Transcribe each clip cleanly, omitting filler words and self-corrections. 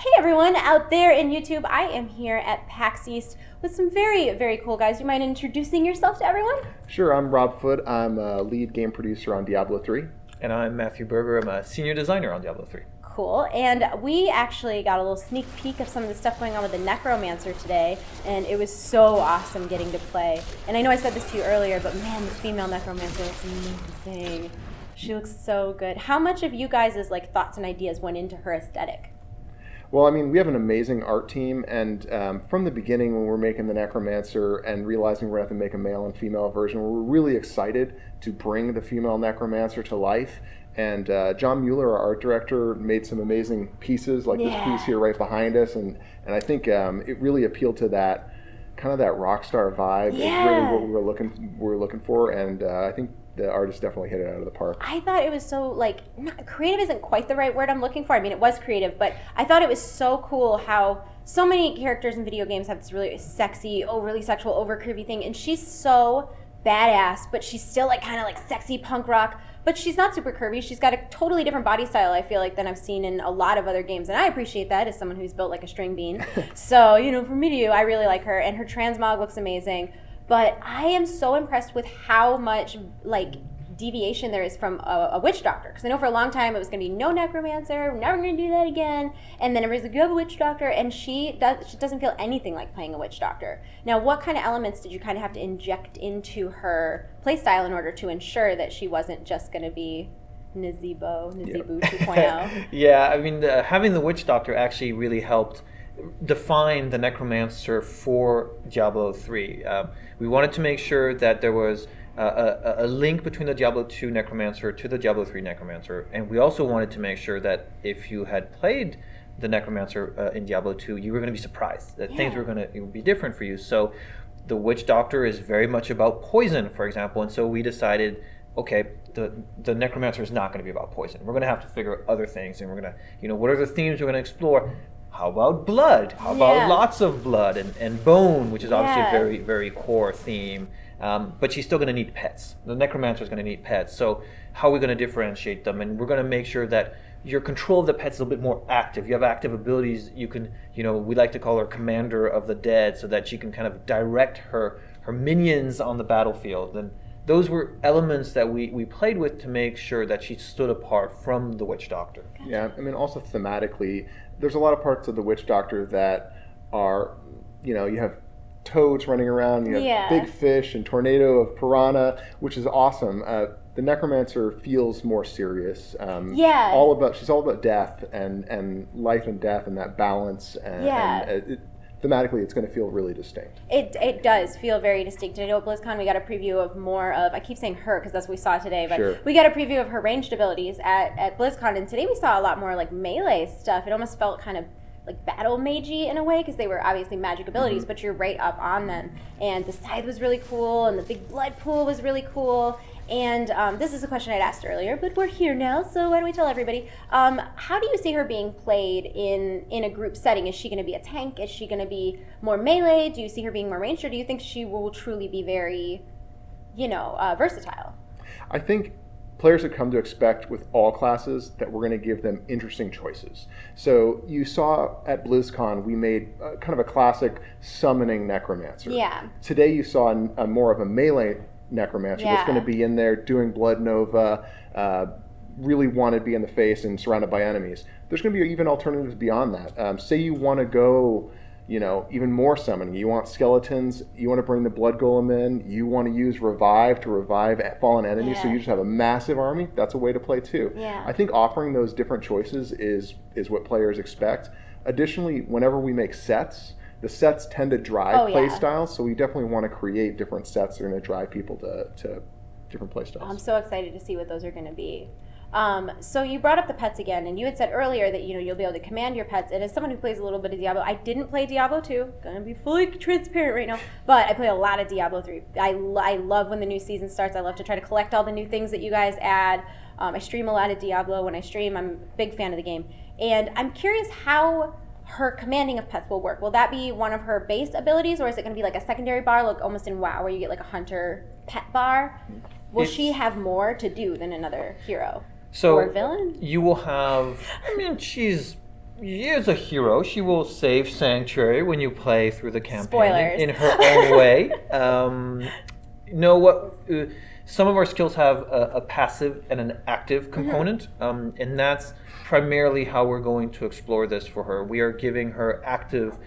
Hey everyone out there in YouTube, I am here at PAX East with some very, very cool guys. Do you mind introducing yourself to everyone? Sure, I'm Rob Foote. I'm a lead game producer on Diablo 3. And I'm Matthew Berger. I'm a senior designer on Diablo 3. Cool. And we actually got a little sneak peek of some of the stuff going on with the Necromancer today, and it was so awesome getting to play. And I know I said this to you earlier, but man, the female Necromancer looks amazing. She looks so good. How much of you guys' thoughts and ideas went into her aesthetic? Well, I mean, we have an amazing art team, and from the beginning when we were making the Necromancer and realizing we're going to have to make a male and female version, we were really excited to bring the female Necromancer to life. And John Mueller, our art director, made some amazing pieces, like this piece here right behind us, and I think it really appealed to that kind of that rock star vibe. Yeah. Is really what we were looking for, and I think the artist definitely hit it out of the park. I thought it was so, not, creative isn't quite the right word I'm looking for. I mean, it was creative, but I thought it was so cool how so many characters in video games have this really sexy, overly sexual, over curvy thing, and she's so badass, but she's still kind of sexy punk rock, but she's not super curvy. She's got a totally different body style, I feel like, than I've seen in a lot of other games, and I appreciate that as someone who's built like a string bean. So, from me to you, I really like her, and her transmog looks amazing. But I am so impressed with how much deviation there is from a witch doctor, because I know for a long time it was going to be no necromancer, we're never going to do that again, and then everybody's like, you have a witch doctor, and she doesn't feel anything like playing a witch doctor. Now, what kind of elements did you kind of have to inject into her playstyle in order to ensure that she wasn't just going to be Nazeebo 2.0? Yeah, I mean, having the witch doctor actually really helped define the Necromancer for Diablo 3. We wanted to make sure that there was a link between the Diablo 2 Necromancer to the Diablo 3 Necromancer, and we also wanted to make sure that if you had played the Necromancer in Diablo 2, you were going to be surprised that things were going to be different for you. So the Witch Doctor is very much about poison, for example, and so we decided, okay, the Necromancer is not going to be about poison. We're going to have to figure out other things, and we're going to, what are the themes we're going to explore? How about blood? How about lots of blood and bone, which is obviously a very, very core theme. But she's still going to need pets. The Necromancer is going to need pets. So how are we going to differentiate them? And we're going to make sure that your control of the pets is a little bit more active. You have active abilities. You can, we like to call her Commander of the Dead, so that she can kind of direct her minions on the battlefield. And those were elements that we played with to make sure that she stood apart from the Witch Doctor. Yeah, I mean, also thematically, there's a lot of parts of the Witch Doctor that are, you have toads running around, you have big fish and tornado of piranha, which is awesome. The Necromancer feels more serious. She's all about death and life and death and that balance. Thematically, it's going to feel really distinct. It does feel very distinct. I know at BlizzCon we got a preview of more of, I keep saying her because that's what we saw today, but we got a preview of her ranged abilities at BlizzCon, and today we saw a lot more melee stuff. It almost felt kind of battle magey in a way, because they were obviously magic abilities, but you're right up on them. And the scythe was really cool, and the big blood pool was really cool. And this is a question I'd asked earlier, but we're here now, so why don't we tell everybody? How do you see her being played in a group setting? Is she going to be a tank? Is she going to be more melee? Do you see her being more ranged, or do you think she will truly be very, versatile? I think players have come to expect with all classes that we're going to give them interesting choices. So you saw at BlizzCon we made kind of a classic summoning Necromancer. Yeah. Today you saw more of a melee Necromancer that's going to be in there doing Blood Nova, really want to be in the face and surrounded by enemies. There's going to be even alternatives beyond that. Say you want to go even more summoning. You want skeletons, you want to bring the blood golem in, you want to use revive to revive fallen enemies, so you just have a massive army. That's a way to play too. Yeah. I think offering those different choices is what players expect. Additionally, whenever we make sets, the sets tend to drive play styles, so we definitely want to create different sets that are going to drive people to different play styles. I'm so excited to see what those are going to be. So you brought up the pets again, and you had said earlier that you'll be able to command your pets. And as someone who plays a little bit of Diablo, I didn't play Diablo 2. Gonna be fully transparent right now, but I play a lot of Diablo 3. I love when the new season starts. I love to try to collect all the new things that you guys add. I stream a lot of Diablo. When I stream, I'm a big fan of the game, and I'm curious how her commanding of pets will work. Will that be one of her base abilities, or is it going to be like a secondary bar, like almost in WoW, where you get like a hunter pet bar? Will she have more to do than another hero? So or villain? You will have, she's is a hero. She will save Sanctuary when you play through the campaign Spoilers. in her own way. Some of our skills have a passive and an active component, and that's primarily how we're going to explore this for her. We are giving her active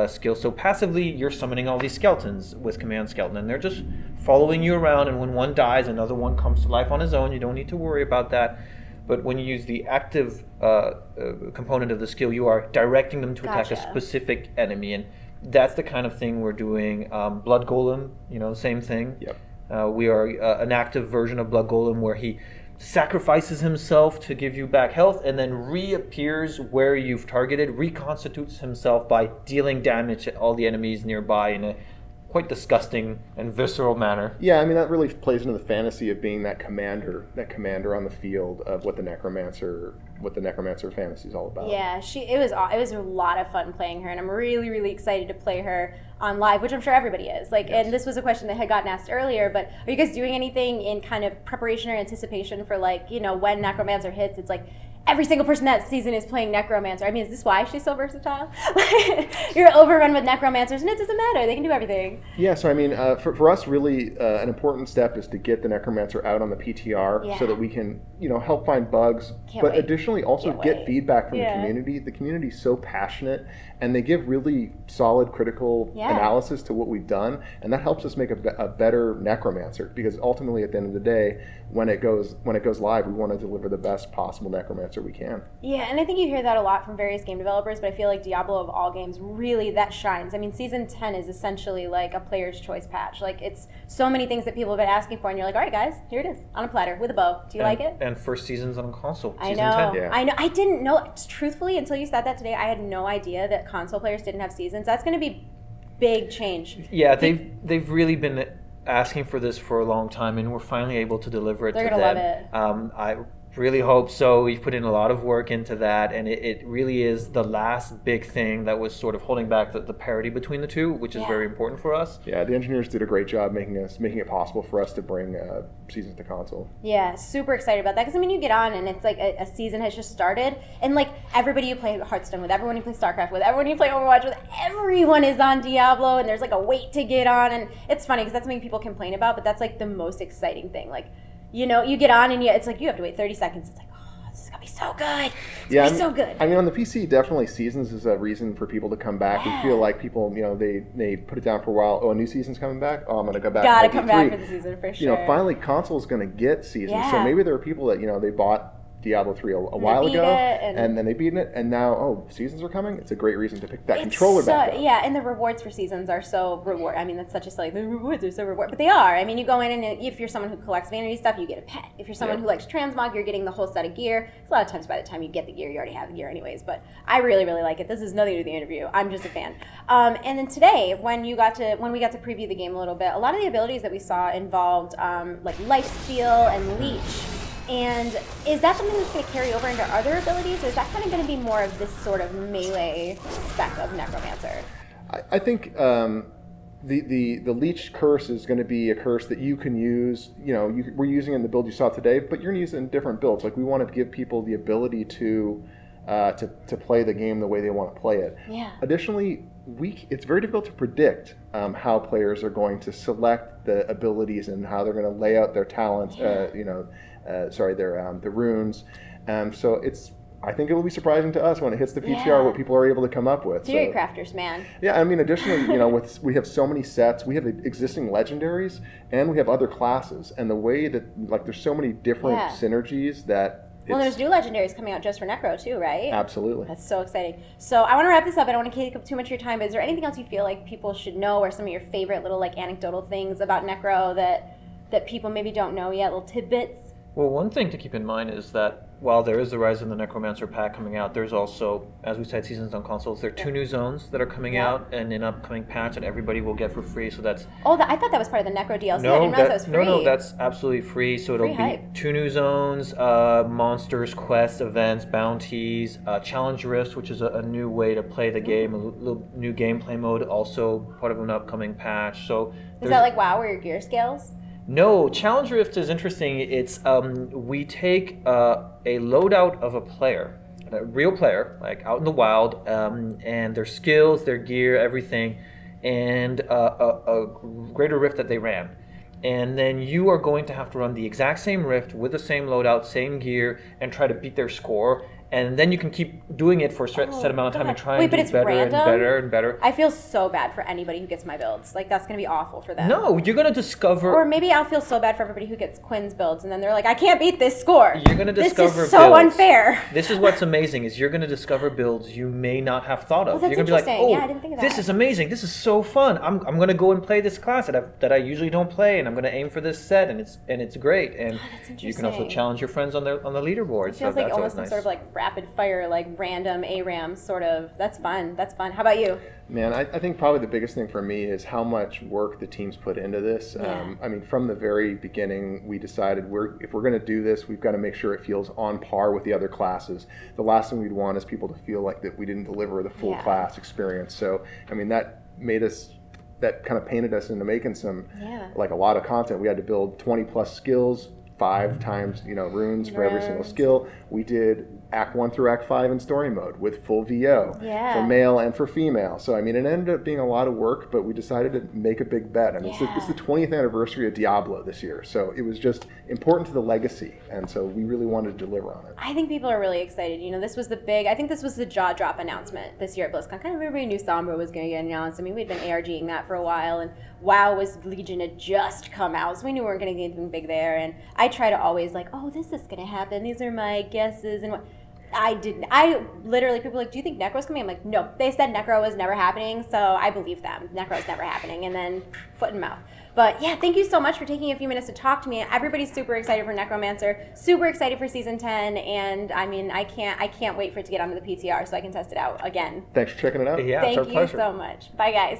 skills. So passively, you're summoning all these skeletons with Command Skeleton, and they're just following you around, and when one dies, another one comes to life on his own. You don't need to worry about that. But when you use the active component of the skill, you are directing them to attack a specific enemy, and that's the kind of thing we're doing. Blood Golem, same thing. Yep. We are an active version of Blood Golem where he sacrifices himself to give you back health and then reappears where you've targeted, reconstitutes himself by dealing damage to all the enemies nearby in a quite disgusting and visceral manner. Yeah, I mean, that really plays into the fantasy of being that commander on the field of what the Necromancer fantasy is all about. Yeah, it was a lot of fun playing her, and I'm really, really excited to play her on live, which I'm sure everybody is. And this was a question that had gotten asked earlier, but are you guys doing anything in kind of preparation or anticipation for when Necromancer hits? It's like every single person that season is playing Necromancer. I mean, is this why she's so versatile? You're overrun with Necromancers, and it doesn't matter. They can do everything. Yeah, so I mean, for us, really, an important step is to get the Necromancer out on the PTR so that we can, help find bugs, additionally also get feedback from the community. The community's so passionate, and they give really solid critical analysis to what we've done, and that helps us make a better Necromancer, because ultimately, at the end of the day, when it goes live, we want to deliver the best possible Necromancer we can. Yeah, and I think you hear that a lot from various game developers, but I feel like Diablo of all games really that shines. I mean, Season 10 is essentially like a player's choice patch. It's so many things that people have been asking for, and you're like, all right, guys, here it is, on a platter, with a bow. Do you like it? And first season's on console, Season 10. Yeah. I know. I didn't know, truthfully, until you said that today, I had no idea that console players didn't have seasons. That's going to be big change. Yeah, they've really been asking for this for a long time, and we're finally able to deliver it to them. They're gonna love it. I really hope so. We've put in a lot of work into that, and it really is the last big thing that was sort of holding back the parity between the two, which is very important for us. Yeah, the engineers did a great job making it possible for us to bring seasons to console. Yeah, super excited about that, because I mean, you get on and it's like a season has just started, and like everybody you play Hearthstone with, everyone you play StarCraft with, everyone you play Overwatch with, everyone is on Diablo, and there's like a wait to get on, and it's funny because that's something people complain about, but that's like the most exciting thing. You get on and it's like you have to wait 30 seconds. It's like, oh, this is going to be so good. It's going to be so good. I mean, on the PC, definitely seasons is a reason for people to come back. We feel like people, they put it down for a while. Oh, a new season's coming back? Oh, I'm going to go back. Gotta come back for the season, for sure. Finally, console's going to get seasons. So maybe there are people that, they bought Diablo 3 a while ago, and then they beat it, and now, seasons are coming? It's a great reason to pick that controller back up. Yeah, and the rewards for seasons are so I mean, that's such a silly, the rewards are so reward, but they are. I mean, you go in, and if you're someone who collects vanity stuff, you get a pet. If you're someone who likes transmog, you're getting the whole set of gear. A lot of times by the time you get the gear, you already have the gear anyways, but I really, really like it. This is nothing to do with the interview. I'm just a fan. And then today, when we got to preview the game a little bit, a lot of the abilities that we saw involved like lifesteal and leech. And is that something that's going to carry over into other abilities, or is that kind of going to be more of this sort of melee spec of Necromancer? I think the leech curse is going to be a curse that you can use. We're using it in the build you saw today, but you're going to use it in different builds. Like, we want to give people the ability to play the game the way they want to play it. Yeah. Additionally, it's very difficult to predict how players are going to select the abilities and how they're going to lay out their talents. The runes. So I think it will be surprising to us when it hits the PTR what people are able to come up with. Theory crafters, man. Yeah, I mean, additionally, we have so many sets. We have existing legendaries, and we have other classes. And the way that, there's so many different synergies that. Well, there's new legendaries coming out just for Necro too, right? Absolutely. That's so exciting. So I want to wrap this up. I don't want to take up too much of your time, but is there anything else you feel like people should know, or some of your favorite little anecdotal things about Necro that people maybe don't know yet, little tidbits? Well, one thing to keep in mind is that while there is the Rise of the Necromancer pack coming out, there's also, as we said, seasons on consoles. There are 2 new zones that are coming out and an upcoming patch that everybody will get for free. So that's... Oh, I thought that was part of the Necro DLC. I didn't realize that was free. No, that's absolutely free. So it'll be 2 new zones, monsters, quests, events, bounties, challenge rifts, which is a new way to play the game, a little new gameplay mode, also part of an upcoming patch. So is that like WoW, where your gear scales? No, Challenge Rift is interesting. It's we take a loadout of a player, a real player, like out in the wild, and their skills, their gear, everything, and a greater rift that they ran. And then you are going to have to run the exact same rift with the same loadout, same gear, and try to beat their score. And then you can keep doing it for a set amount of time and try and do better and better and better. I feel so bad for anybody who gets my builds. Like, that's going to be awful for them. No, you're going to discover... Or maybe I'll feel so bad for everybody who gets Quinn's builds, and then they're like, I can't beat this score. You're going to discover This is so builds. unfair. This is what's amazing, is you're going to discover builds you may not have thought of. Well, that's you're going to be like, oh, yeah, I didn't think of that. This is amazing. This is so fun. I'm going to go and play this class that I usually don't play, and I'm going to aim for this set, and it's great. And you can also challenge your friends on the leaderboard. It feels like almost some sort of like rapid fire, like random ARAM sort of. That's fun. How about you? Man, I think probably the biggest thing for me is how much work the teams put into this. Yeah. I mean, from the very beginning, we decided if we're going to do this, we've got to make sure it feels on par with the other classes. The last thing we'd want is people to feel like that we didn't deliver the full class experience. So, I mean, that kind of painted us into making like a lot of content. We had to build 20 plus skills, 5 times, runes for every single skill. We did Act 1 through Act 5 in story mode with full VO for male and for female. So, I mean, it ended up being a lot of work, but we decided to make a big bet. I mean, it's the 20th anniversary of Diablo this year, so it was just important to the legacy, and so we really wanted to deliver on it. I think people are really excited. This was I think this was the jaw drop announcement this year at BlizzCon. Kind of everybody knew Sombra was going to get announced. I mean, we'd been ARGing that for a while, and WoW Legion had just come out, so we knew we weren't going to get anything big there. And I try to always this is going to happen. These are my guesses, and what. I didn't. I literally, people are like, do you think Necro's coming? I'm like, no. They said Necro was never happening, so I believe them. Necro's never happening, and then foot and mouth. But yeah, thank you so much for taking a few minutes to talk to me. Everybody's super excited for Necromancer, super excited for season 10, and I mean, I can't wait for it to get onto the PTR so I can test it out again. Thanks for checking it out. Yeah, Thank it's our pleasure. you so much. Bye, guys.